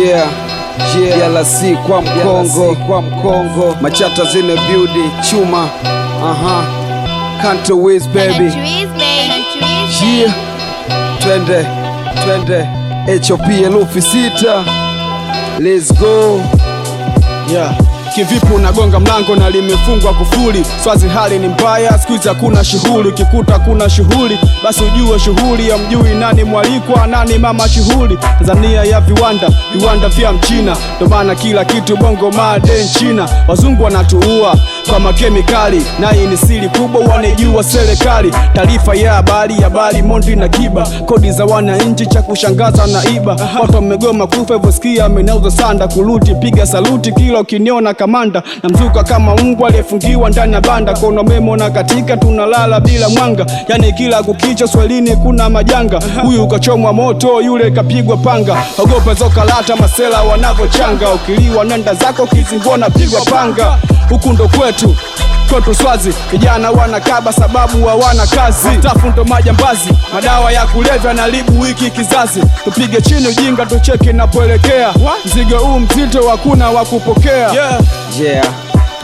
LC kwa mkongo Machata zine beauty chuma Kanto Wiz baby Twende HOP elufi 6. Let's go. Kivipu unagonga mlango na limefungwa kufuli. Swazi hali ni mbaya, sikuizi hakuna shughuli. Ukikuta kuna shughuli, basi ujue shughuli ya mjui nani mwalikwa, nani mama shughuli. Tanzania ya viwanda vya mchina. Ndo maana kila kitu bongo made China. Wazungu wanatuua kwa makemikali, na hii ni siri kubwa wanejua serikali. Taarifa ya habari Mondi na Kiba. Kodi za wananchi cha kushangaza na iba. Watu wamegoma kufa hivyo sikia amenauza sanda. Kuluti piga saluti kila ukiniona kamanda. Na mzuka kama mbwa aliyefungiwa ndani ya banda. Kono memo na katika tunalala bila mwanga. Yani kila kukicha swelini kuna majanga. Huyu ukachomwa moto yule kapigwa panga. Ogopa zoka lata masela wanavochanga. Ukiliwa nenda zako kizingona pigwa panga. Huku ndo kwetu Swazi, vijana wanakaba sababu hawana kazi. Tafu ndo majambazi, madawa ya kulevya na libu wiki kizazi. Tupige chini ujinga tucheke na poelekea. Mzigo huu mzito hakuna wakupokea.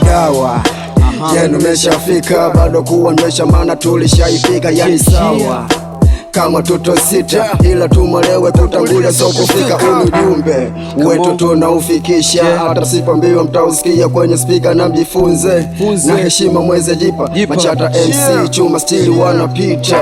Dawa yenu meshafika, bado kuondesha maana tulishaifika. Yani sawa kama tuto sita, ila tumalewe kutangulia so kufika. Ujumbe wetu tunaufikisha, hata sipambiwa mtausikia kwenye speaker. Na mjifunze na heshima mweze jipa. Machata MC chuma stili wanapita.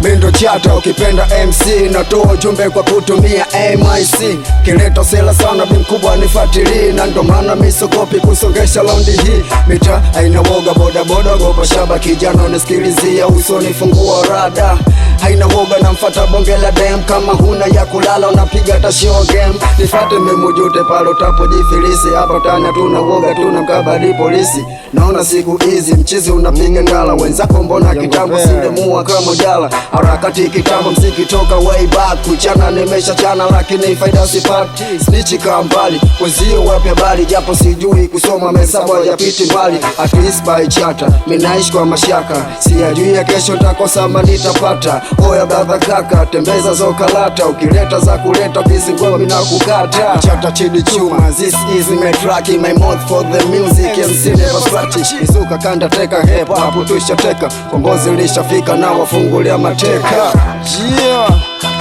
Mendo Chata ukipenda MC, natoa ujumbe kwa kutumia MIC. Kileta sela sana bimkubwa nifuatilie, na ndo maana misokopi kusongesha laundi hii. Mita haina woga, boda gopa shaba. Kijana unisikilizia usoni fungua rada. Haina woga na mfata bonge la dem. Kama huna ya kulala unapiga ta show game. Nifate memujute palo tapo jifilisi. Hapa tanya tuna woga tuna mkabadi polisi. Naona siku hizi mchizi unapiga ngala. Wenzako mbona kitambo silemua kama jala. Harakati kitambo mziki toka way back. Kuchana nimesha chana lakini faida sipati. Snitchi kambali wezio wapi habari. Japo sijui kusoma mesabu ya piti mbali. At least by Chata minaishi kwa mashaka. Siyajui ya kesho takosa manitapata. Oya baba kaka tembeza zokalata. Ukileta za kuleta kizingwa mina kukata. Chata chidi chuma, this is my track. My mouth for the music MC never scratch. Izuka kanda teka hip hop tuishateka. Kombozi lishafika na wafungulia mateka.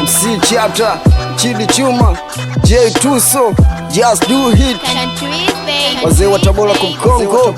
MC Chata chidi chuma J Tuso just do hit. Wazee wa Tabora kumkongo.